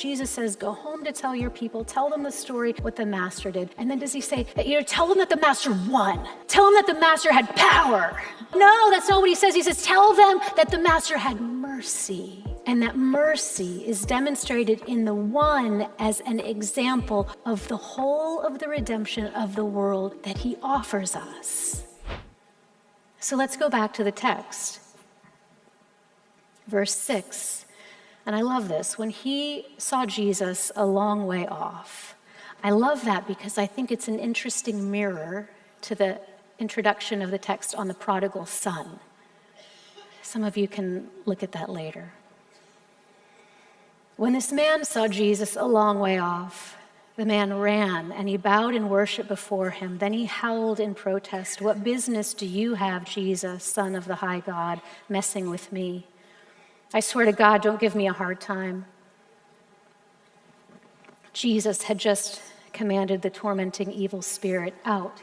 Jesus says, go home to tell your people, tell them the story, what the master did. And then does he say, tell them that the master won. Tell them that the master had power. No, that's not what he says. He says, tell them that the master had mercy. And that mercy is demonstrated in the one as an example of the whole of the redemption of the world that he offers us. So let's go back to the text. Verse 6, and I love this. When he saw Jesus a long way off, I love that because I think it's an interesting mirror to the introduction of the text on the prodigal son. Some of you can look at that later. When this man saw Jesus a long way off, the man ran and he bowed in worship before him. Then he howled in protest, "What business do you have, Jesus, Son of the high God, messing with me? I swear to God, don't give me a hard time." Jesus had just commanded the tormenting evil spirit,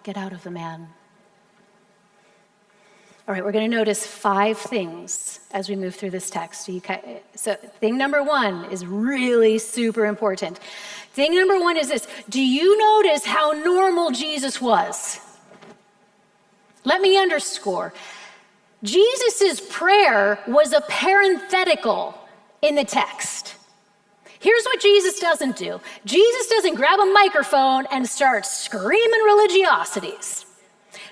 get out of the man. All right, we're going to notice 5 things as we move through this text. So thing number 1 is really super important. Thing number 1 is this. Do you notice how normal Jesus was? Let me underscore. Jesus' prayer was a parenthetical in the text. Here's what Jesus doesn't do. Jesus doesn't grab a microphone and start screaming religiosities.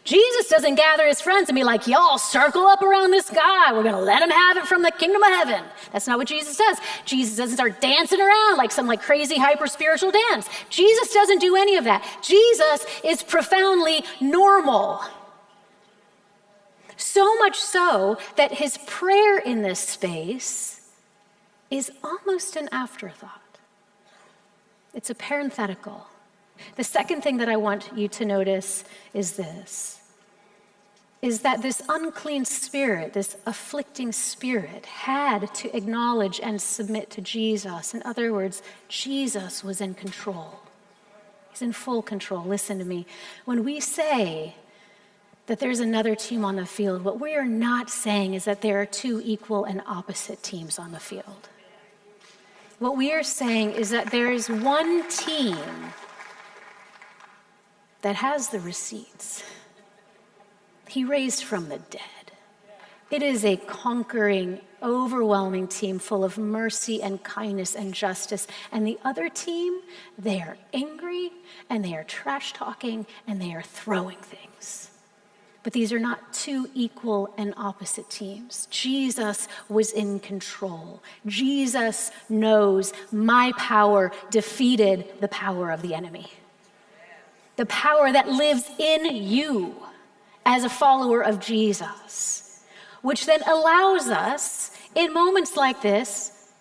Jesus doesn't gather his friends and be like, y'all circle up around this guy. We're going to let him have it from the kingdom of heaven. That's not what Jesus does. Jesus doesn't start dancing around like some crazy hyper-spiritual dance. Jesus doesn't do any of that. Jesus is profoundly normal. So much so that his prayer in this space is almost an afterthought. It's a parenthetical. The second thing that I want you to notice is that this unclean spirit, this afflicting spirit, had to acknowledge and submit to Jesus. In other words, Jesus was in control. He's in full control. Listen to me. When we say that there's another team on the field, what we are not saying is that there are 2 equal and opposite teams on the field. What we are saying is that there is one team that has the receipts. He raised from the dead. It is a conquering, overwhelming team full of mercy and kindness and justice. And the other team, they are angry and they are trash talking and they are throwing things. But these are not 2 equal and opposite teams. Jesus was in control. Jesus knows my power defeated the power of the enemy. The power that lives in you as a follower of Jesus, which then allows us in moments like this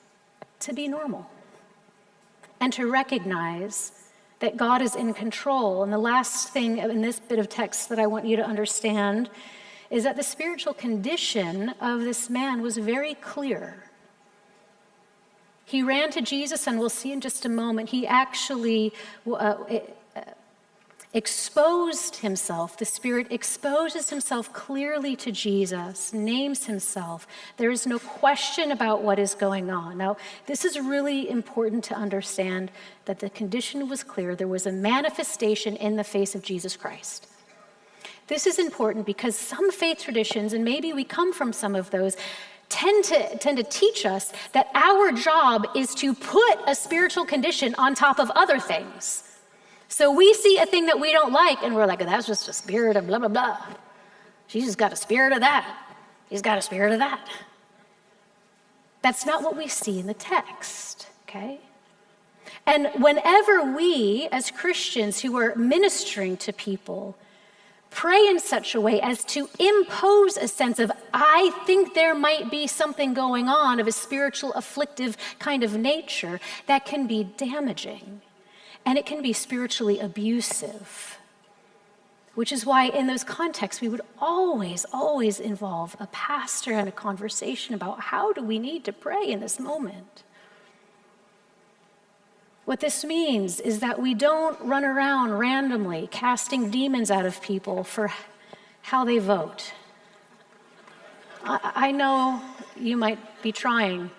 to be normal and to recognize that God is in control. And the last thing in this bit of text that I want you to understand is that the spiritual condition of this man was very clear. He ran to Jesus, and we'll see in just a moment, he actually exposed himself. The Spirit exposes himself clearly to Jesus, names himself. There is no question about what is going on. Now, this is really important to understand that the condition was clear. There was a manifestation in the face of Jesus Christ. This is important because some faith traditions, and maybe we come from some of those, tend to teach us that our job is to put a spiritual condition on top of other things. So we see a thing that we don't like, and we're like, oh, that's just a spirit of blah, blah, blah. She's just got a spirit of that. He's got a spirit of that. That's not what we see in the text, okay? And whenever we, as Christians who are ministering to people, pray in such a way as to impose a sense of, I think there might be something going on of a spiritual, afflictive kind of nature, that can be damaging. And it can be spiritually abusive, which is why in those contexts, we would always, always involve a pastor and a conversation about how do we need to pray in this moment. What this means is that we don't run around randomly casting demons out of people for how they vote. I know you might be trying.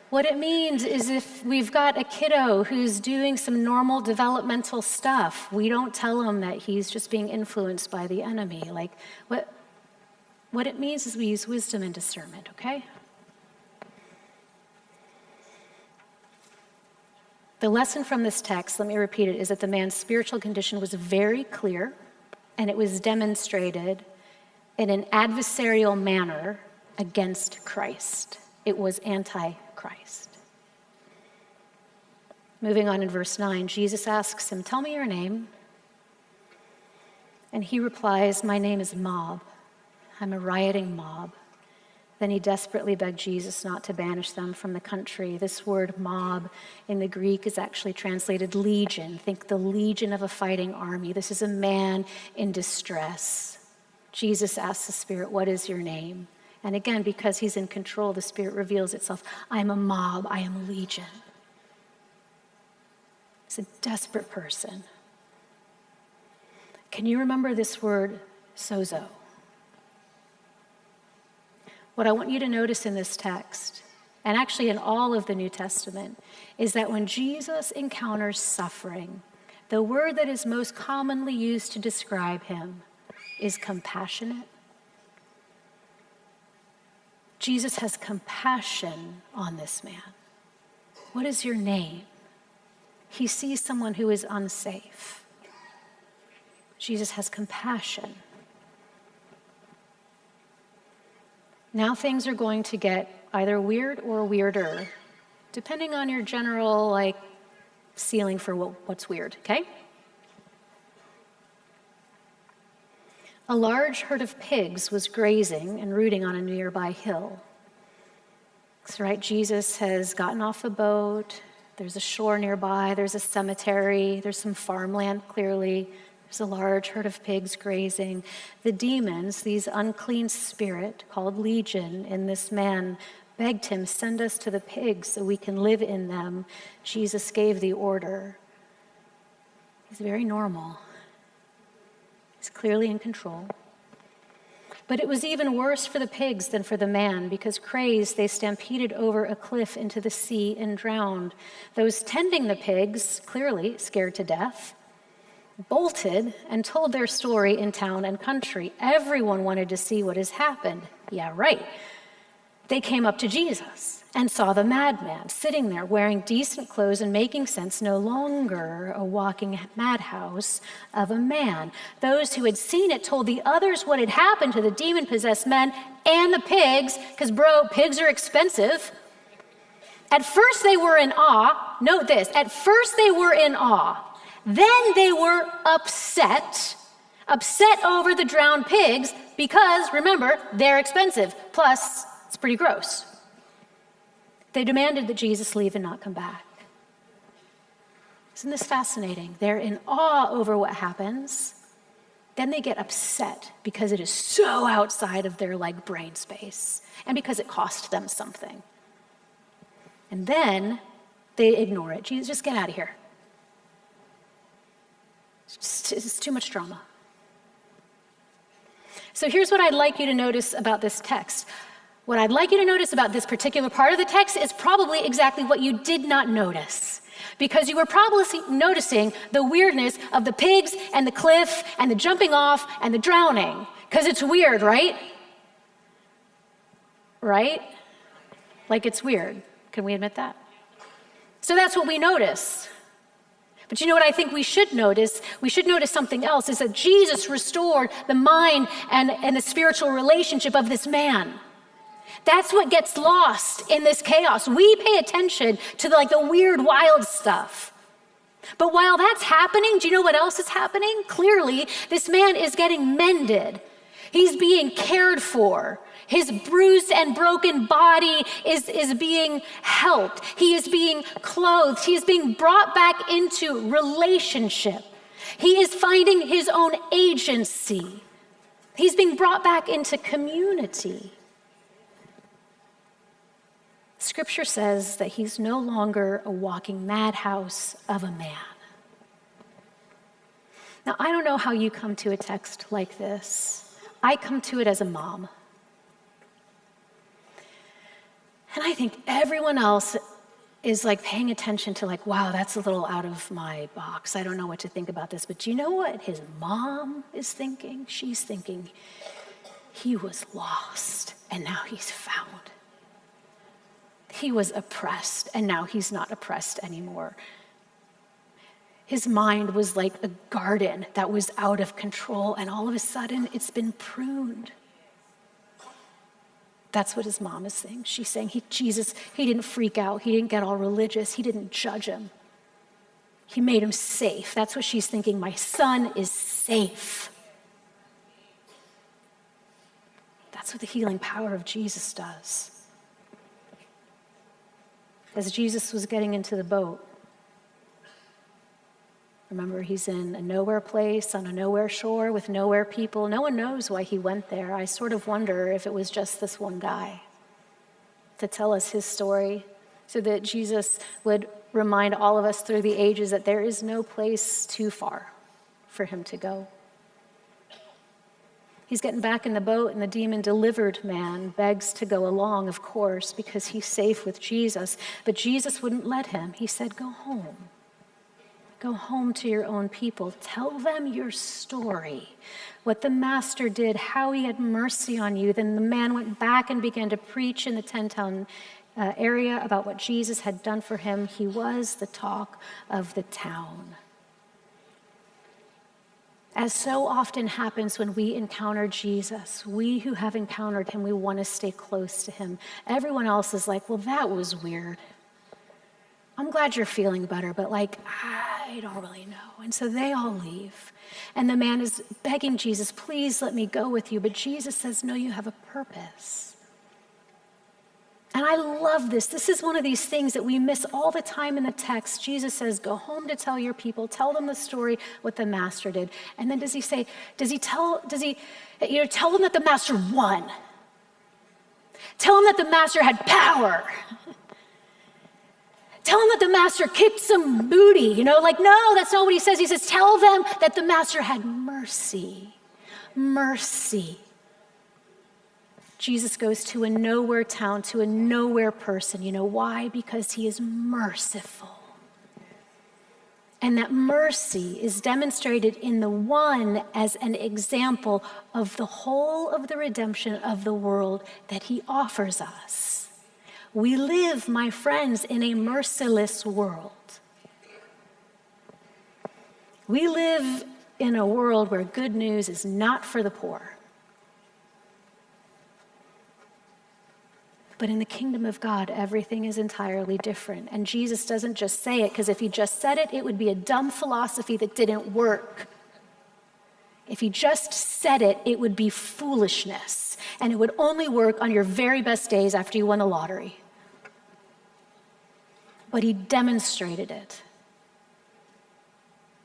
What it means is if we've got a kiddo who's doing some normal developmental stuff, we don't tell him that he's just being influenced by the enemy. Like, what it means is we use wisdom and discernment, okay? The lesson from this text, let me repeat it, is that the man's spiritual condition was very clear, and it was demonstrated in an adversarial manner against Christ. It was anti-Christ. Moving on in verse 9, Jesus asks him, "Tell me your name." And he replies, "My name is Mob. I'm a rioting mob." Then he desperately begged Jesus not to banish them from the country. This word mob in the Greek is actually translated legion. Think the legion of a fighting army. This is a man in distress. Jesus asks the Spirit, "What is your name?" And again, because he's in control, the Spirit reveals itself. I am a mob. I am legion. It's a desperate person. Can you remember this word, sozo? What I want you to notice in this text, and actually in all of the New Testament, is that when Jesus encounters suffering, the word that is most commonly used to describe him is compassionate. Jesus has compassion on this man. What is your name? He sees someone who is unsafe. Jesus has compassion. Now things are going to get either weird or weirder, depending on your general, ceiling for what's weird, okay? A large herd of pigs was grazing and rooting on a nearby hill. That's right, Jesus has gotten off the boat. There's a shore nearby. There's a cemetery. There's some farmland, clearly. There's a large herd of pigs grazing. The demons, these unclean spirit called legion in this man, begged him, "Send us to the pigs so we can live in them." Jesus gave the order. He's very normal. He's clearly in control. But it was even worse for the pigs than for the man, because crazed, they stampeded over a cliff into the sea and drowned. Those tending the pigs, clearly scared to death, bolted and told their story in town and country. Everyone wanted to see what has happened. Yeah, right. They came up to Jesus and saw the madman sitting there wearing decent clothes and making sense, no longer a walking madhouse of a man. Those who had seen it told the others what had happened to the demon-possessed men and the pigs, because, pigs are expensive. At first they were in awe. Note this. At first they were in awe. Then they were upset over the drowned pigs because, remember, they're expensive. Plus, it's pretty gross. They demanded that Jesus leave and not come back. Isn't this fascinating? They're in awe over what happens. Then they get upset because it is so outside of their brain space and because it cost them something. And then they ignore it. Jesus, just get out of here. It's too much drama. So here's what I'd like you to notice about this text. What I'd like you to notice about this particular part of the text is probably exactly what you did not notice, because you were probably noticing the weirdness of the pigs and the cliff and the jumping off and the drowning, because it's weird, right? Right? It's weird. Can we admit that? So that's what we notice. But you know what I think we should notice? We should notice something else, is that Jesus restored the mind and the spiritual relationship of this man. That's what gets lost in this chaos. We pay attention to the weird, wild stuff. But while that's happening, do you know what else is happening? Clearly, this man is getting mended. He's being cared for. His bruised and broken body is being helped. He is being clothed. He is being brought back into relationship. He is finding his own agency. He's being brought back into community. Scripture says that he's no longer a walking madhouse of a man. Now, I don't know how you come to a text like this. I come to it as a mom. And I think everyone else is like paying attention to like, wow, that's a little out of my box. I don't know what to think about this. But do you know what his mom is thinking? She's thinking, he was lost and now he's found. He was oppressed and now he's not oppressed anymore. His mind was like a garden that was out of control, and all of a sudden it's been pruned. That's what his mom is saying. She's saying Jesus, he didn't freak out. He didn't get all religious. He didn't judge him. He made him safe. That's what she's thinking. My son is safe. That's what the healing power of Jesus does. As Jesus was getting into the boat, remember, he's in a nowhere place, on a nowhere shore, with nowhere people. No one knows why he went there. I sort of wonder if it was just this one guy to tell us his story, so that Jesus would remind all of us through the ages that there is no place too far for him to go. He's getting back in the boat, and the demon-delivered man begs to go along, of course, because he's safe with Jesus. But Jesus wouldn't let him. He said, go home. Go home to your own people. Tell them your story, what the master did, how he had mercy on you. Then the man went back and began to preach in the 10-town area about what Jesus had done for him. He was the talk of the town. As so often happens when we encounter Jesus, we who have encountered him, we want to stay close to him. Everyone else is like, well, that was weird. I'm glad you're feeling better, but like, I don't really know. And so they all leave. And the man is begging Jesus, please let me go with you. But Jesus says, no, you have a purpose. And I love this. This is one of these things that we miss all the time in the text. Jesus says, go home to tell your people, tell them the story, what the master did. And then tell them that the master won. Tell them that the master had power. Tell them that the master kicked some booty, no, that's not what he says. He says, tell them that the master had mercy. Mercy. Jesus goes to a nowhere town, to a nowhere person. You know why? Because he is merciful. And that mercy is demonstrated in the one as an example of the whole of the redemption of the world that he offers us. We live, my friends, in a merciless world. We live in a world where good news is not for the poor. But in the kingdom of God, everything is entirely different. And Jesus doesn't just say it, because if he just said it, it would be a dumb philosophy that didn't work. If he just said it, it would be foolishness. And it would only work on your very best days after you won the lottery. But he demonstrated it.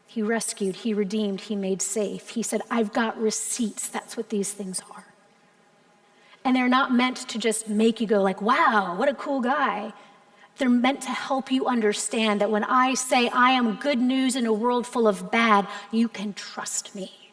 He rescued, he redeemed, he made safe. He said, I've got receipts. That's what these things are. And they're not meant to just make you go like, wow, what a cool guy. They're meant to help you understand that when I say I am good news in a world full of bad, you can trust me.